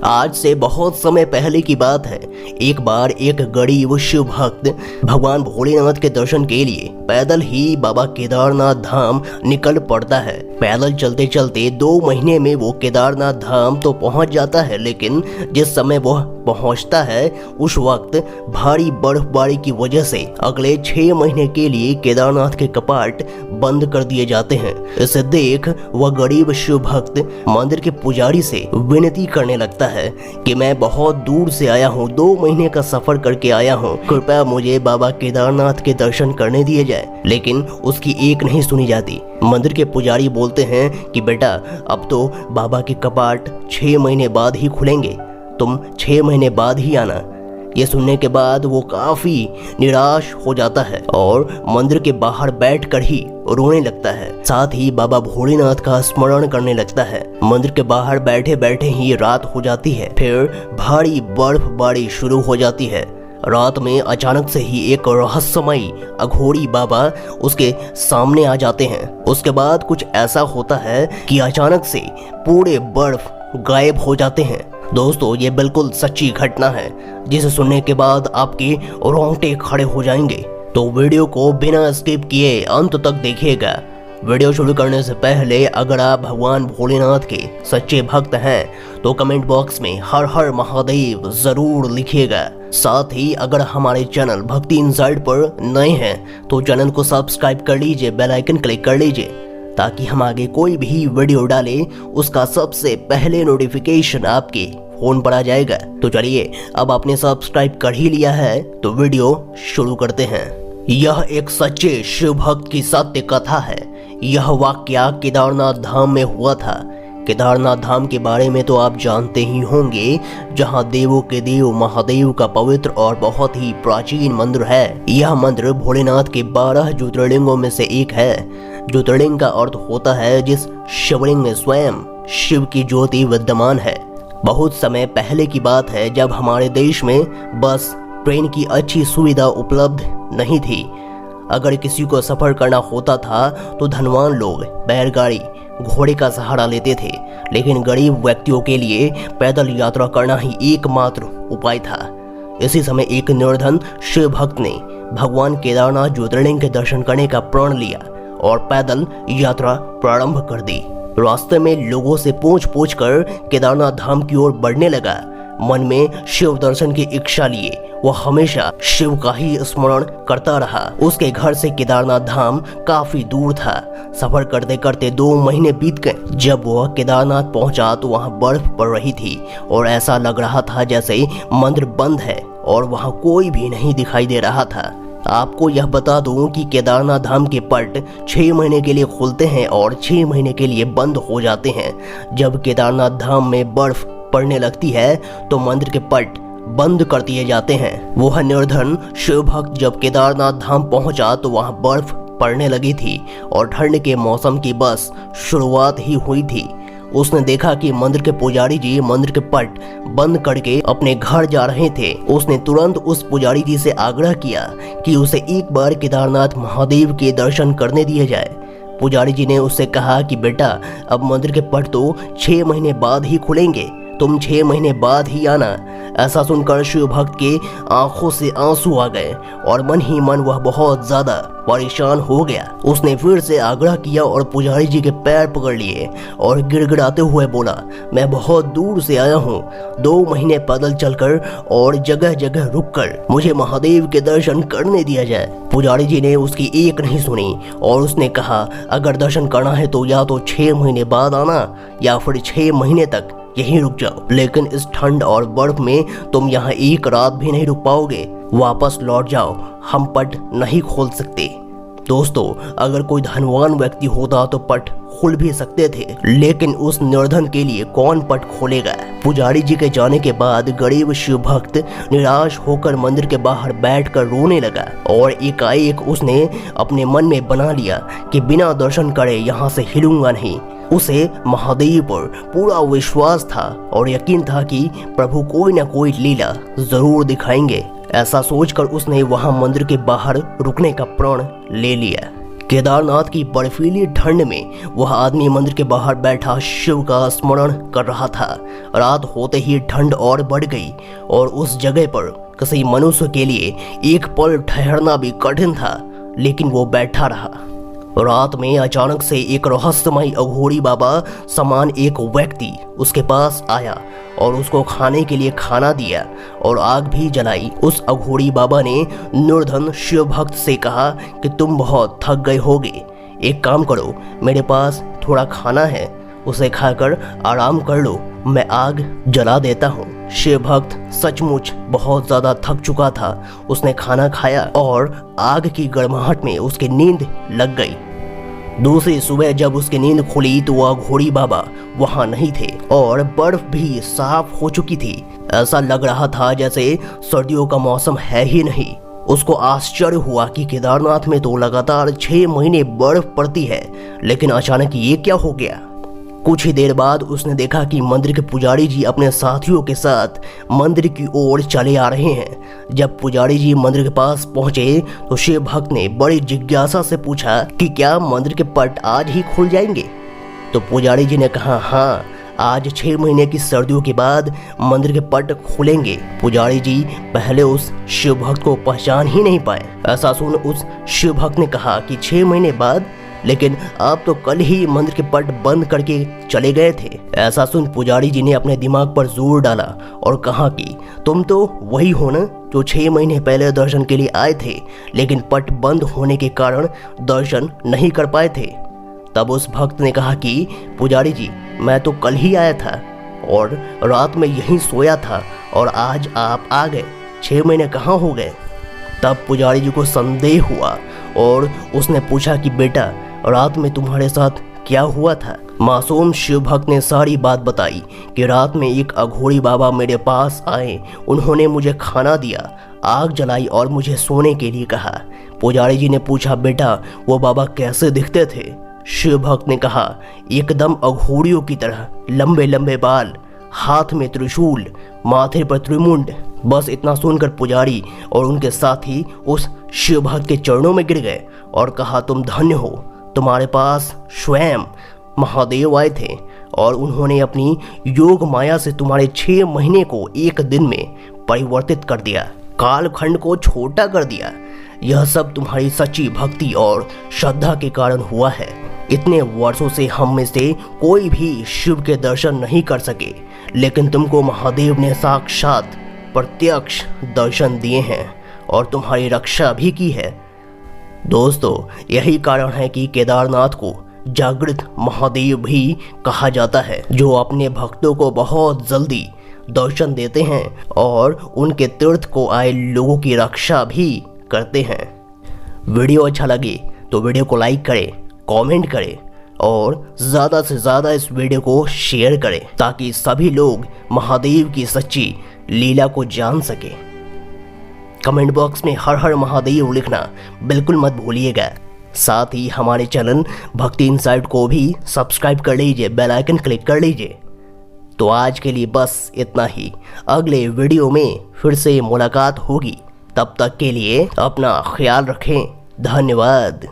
आज से बहुत समय पहले की बात है। एक बार एक गरीब शिव भक्त भगवान भोलेनाथ के दर्शन के लिए पैदल ही बाबा केदारनाथ धाम निकल पड़ता है। पैदल चलते चलते 2 महीने में वो केदारनाथ धाम तो पहुंच जाता है, लेकिन जिस समय वह पहुंचता है उस वक्त भारी बर्फबारी की वजह से अगले 6 महीने के लिए केदारनाथ के कपाट बंद कर दिए जाते हैं। इसे देख वह गरीब शिव भक्त मंदिर के पुजारी से विनती करने लगता है कि मैं बहुत दूर से आया हूँ, 2 महीने का सफर करके आया हूँ, कृपया मुझे बाबा केदारनाथ के दर्शन करने दिए जाए। लेकिन उसकी एक नहीं सुनी जाती। मंदिर के पुजारी बोलते हैं कि बेटा अब तो बाबा के कपाट 6 महीने बाद ही खुलेंगे, तुम 6 महीने बाद ही आना। ये सुनने के बाद वो काफी निराश हो जाता है और मंदिर के बाहर बैठकर ही रोने लगता है। साथ ही बाबा भोलेनाथ का स्मरण करने लगता है। मंदिर के बाहर बैठे बैठे ही रात हो जाती है। फिर भारी बर्फबारी शुरू हो जाती है। रात में अचानक से ही एक रहस्यमयी अघोरी बाबा उसके सामने आ जाते हैं। उसके बाद कुछ ऐसा होता है कि अचानक से पूरे बर्फ गायब हो जाते हैं। दोस्तों, ये बिल्कुल सच्ची घटना है जिसे सुनने के बाद आपके रोंगटे खड़े हो जाएंगे। तो वीडियो को बिना स्किप किए अंत तक देखिएगा। वीडियो शुरू करने से पहले अगर आप भगवान भोलेनाथ के सच्चे भक्त हैं तो कमेंट बॉक्स में हर हर महादेव जरूर लिखिएगा। साथ ही अगर हमारे चैनल भक्ति इनसाइड पर नए हैं तो चैनल को सब्सक्राइब कर लीजिए, बेल आइकन क्लिक कर लीजिए ताकि हम आगे कोई भी वीडियो डाले उसका सबसे पहले नोटिफिकेशन आपके फोन पर आ जाएगा। तो चलिए, अब आपने सब्सक्राइब कर ही लिया है तो वीडियो शुरू करते हैं। यह एक सच्चे शिव भक्त की सत्य कथा है। यह वाकया केदारनाथ धाम में हुआ था। केदारनाथ धाम के बारे में तो आप जानते ही होंगे, जहां देवों के देव महादेव का पवित्र और बहुत ही प्राचीन मंदिर है। यह मंदिर भोलेनाथ के 12 ज्योतिर्लिंगों में से एक है। ज्योतिर्लिंग का अर्थ होता है जिस शिवलिंग में स्वयं शिव की ज्योति विद्यमान है। बहुत समय पहले की बात है जब हमारे देश में बस ट्रेन की अच्छी सुविधा उपलब्ध नहीं थी। अगर किसी को सफर करना होता था तो धनवान लोग बैलगाड़ी घोड़े का सहारा लेते थे, लेकिन गरीब व्यक्तियों के लिए पैदल यात्रा करना ही एकमात्र उपाय था। इसी समय एक निर्धन शिव भक्त ने भगवान केदारनाथ ज्योतिर्लिंग के दर्शन करने का प्रण लिया और पैदल यात्रा प्रारंभ कर दी। रास्ते में लोगों से पूछ कर केदारनाथ धाम की ओर बढ़ने लगा। मन में शिव दर्शन की इच्छा लिए वह हमेशा शिव का ही स्मरण करता रहा। उसके घर से केदारनाथ धाम काफी दूर था। सफर करते करते 2 महीने बीत गए। जब वह केदारनाथ पहुंचा तो वहां बर्फ पड़ रही थी और ऐसा लग रहा था जैसे मंदिर बंद है और वहां कोई भी नहीं दिखाई दे रहा था। आपको यह बता दूं कि केदारनाथ धाम के पट 6 महीने के लिए खुलते हैं और 6 महीने के लिए बंद हो जाते हैं। जब केदारनाथ धाम में बर्फ पड़ने लगती है तो मंदिर के पट बंद कर दिए जाते हैं। वह निर्धन शिव भक्त जब केदारनाथ धाम पहुंचा तो वहां बर्फ पड़ने लगी थी और ठंड के मौसम की बस शुरुआत ही हुई थी। उसने देखा कि मंदिर के पुजारी जी मंदिर के पट बंद करके अपने घर जा रहे थे। उसने तुरंत उस पुजारी जी से आग्रह किया कि उसे एक बार केदारनाथ महादेव के दर्शन करने दिए जाए। पुजारी जी ने उससे कहा कि बेटा अब मंदिर के पट तो 6 महीने बाद ही खुलेंगे, तुम 6 महीने बाद ही आना। ऐसा सुनकर शिव भक्त के आंखों से आंसू आ गए और मन ही मन वह बहुत ज्यादा परेशान हो गया। उसने फिर से आग्रह किया और पुजारी जी के पैर पकड़ लिए और गिड़गिड़ाते हुए बोला, मैं बहुत दूर से आया हूँ, 2 महीने पैदल चलकर और जगह जगह रुककर मुझे महादेव के दर्शन करने दिया जाए। पुजारी जी ने उसकी एक नहीं सुनी और उसने कहा, अगर दर्शन करना है तो या तो 6 महीने बाद आना या फिर 6 महीने तक यहीं रुक जाओ, लेकिन इस ठंड और बर्फ में तुम यहाँ एक रात भी नहीं रुक पाओगे, वापस लौट जाओ, हम पट नहीं खोल सकते। दोस्तों, अगर कोई धनवान व्यक्ति होता तो पट खुल भी सकते थे, लेकिन उस निर्धन के लिए कौन पट खोलेगा। पुजारी जी के जाने के बाद गरीब शिव भक्त निराश होकर मंदिर के बाहर बैठकर रोने लगा और एकाएक उसने अपने मन में बना लिया कि बिना दर्शन करे यहाँ से हिलूंगा नहीं। उसे महादेव पर पूरा विश्वास था और यकीन था कि प्रभु कोई न कोई लीला जरूर दिखाएंगे। ऐसा सोचकर उसने वहां मंदिर के बाहर रुकने का प्रण ले लिया। केदारनाथ की बर्फीली ठंड में वह आदमी मंदिर के बाहर बैठा शिव का स्मरण कर रहा था। रात होते ही ठंड और बढ़ गई और उस जगह पर किसी मनुष्य के लिए एक पल ठहरना भी कठिन था, लेकिन वो बैठा रहा। रात में अचानक से एक रहस्यमय अघोरी बाबा समान एक व्यक्ति उसके पास आया और उसको खाने के लिए खाना दिया और आग भी जलाई। उस अघोरी बाबा ने निर्धन शिव भक्त से कहा कि तुम बहुत थक गए होगे, एक काम करो, मेरे पास थोड़ा खाना है, उसे खाकर आराम कर लो, मैं आग जला देता हूँ। शिव भक्त सचमुच बहुत ज्यादा थक चुका था। उसने खाना खाया और आग की गर्माहट में उसकी नींद लग गई। दूसरी सुबह जब उसकी नींद खुली तो वह घोड़ी बाबा वहां नहीं थे और बर्फ भी साफ हो चुकी थी। ऐसा लग रहा था जैसे सर्दियों का मौसम है ही नहीं। उसको आश्चर्य हुआ कि केदारनाथ में तो लगातार 6 महीने बर्फ पड़ती है, लेकिन अचानक ये क्या हो गया। कुछ ही देर बाद उसने देखा कि मंदिर के पुजारी जी अपने साथियों के साथ मंदिर की ओर चले आ रहे हैं। जब पुजारी जी मंदिर के पास पहुंचे तो शिव भक्त ने बड़ी जिज्ञासा से पूछा कि क्या मंदिर के पट आज ही खुल जाएंगे। तो पुजारी जी ने कहा, हाँ, आज 6 महीने की सर्दियों के बाद मंदिर के पट खुलेंगे। पुजारी जी पहले उस शिव भक्त को पहचान ही नहीं पाए। ऐसा सुन उस शिव भक्त ने कहा कि 6 महीने बाद, लेकिन आप तो कल ही मंदिर के पट बंद करके चले गए थे। ऐसा सुन पुजारी जी ने अपने दिमाग पर जोर डाला और कहा कि तुम तो वही हो ना जो 6 महीने पहले दर्शन के लिए आए थे, लेकिन पट बंद होने के कारण दर्शन नहीं कर पाए थे। तब उस भक्त ने कहा कि पुजारी जी, मैं तो कल ही आया था और रात में यहीं सोया था और आज आप आ गए, 6 महीने कहाँ हो गए। तब पुजारी जी को संदेह हुआ और उसने पूछा कि बेटा, रात में तुम्हारे साथ क्या हुआ था। मासूम शिव भक्त ने सारी बात बताई कि रात में एक अघोरी बाबा मेरे पास आए, उन्होंने मुझे खाना दिया, आग जलाई और मुझे सोने के लिए कहा। पुजारी जी ने पूछा, बेटा वो बाबा कैसे दिखते थे। शिव भक्त ने कहा, एकदम अघोरियों की तरह, लंबे लंबे बाल, हाथ में त्रिशूल, माथे पर त्रिमुंड। बस इतना सुनकर पुजारी और उनके साथी उस शिव भक्त के चरणों में गिर गए और कहा, तुम धन्य हो, तुम्हारे पास स्वयं महादेव आए थे और उन्होंने अपनी योग माया से तुम्हारे 6 महीने को एक दिन में परिवर्तित कर दिया, कालखंड को छोटा कर दिया। यह सब तुम्हारी सच्ची भक्ति और श्रद्धा के कारण हुआ है। इतने वर्षों से हम में से कोई भी शिव के दर्शन नहीं कर सके, लेकिन तुमको महादेव ने साक्षात प्रत्यक्ष दर्शन दिए हैं और तुम्हारी रक्षा भी की है। दोस्तों, यही कारण है कि केदारनाथ को जागृत महादेव भी कहा जाता है, जो अपने भक्तों को बहुत जल्दी दर्शन देते हैं और उनके तीर्थ को आए लोगों की रक्षा भी करते हैं। वीडियो अच्छा लगे तो वीडियो को लाइक करें, कमेंट करें और ज़्यादा से ज़्यादा इस वीडियो को शेयर करें ताकि सभी लोग महादेव की सच्ची लीला को जान सके। कमेंट बॉक्स में हर हर महादेव लिखना बिल्कुल मत भूलिएगा। साथ ही हमारे चैनल भक्ति इनसाइट को भी सब्सक्राइब कर लीजिए, बेल आइकन क्लिक कर लीजिए। तो आज के लिए बस इतना ही। अगले वीडियो में फिर से मुलाकात होगी। तब तक के लिए अपना ख्याल रखें। धन्यवाद।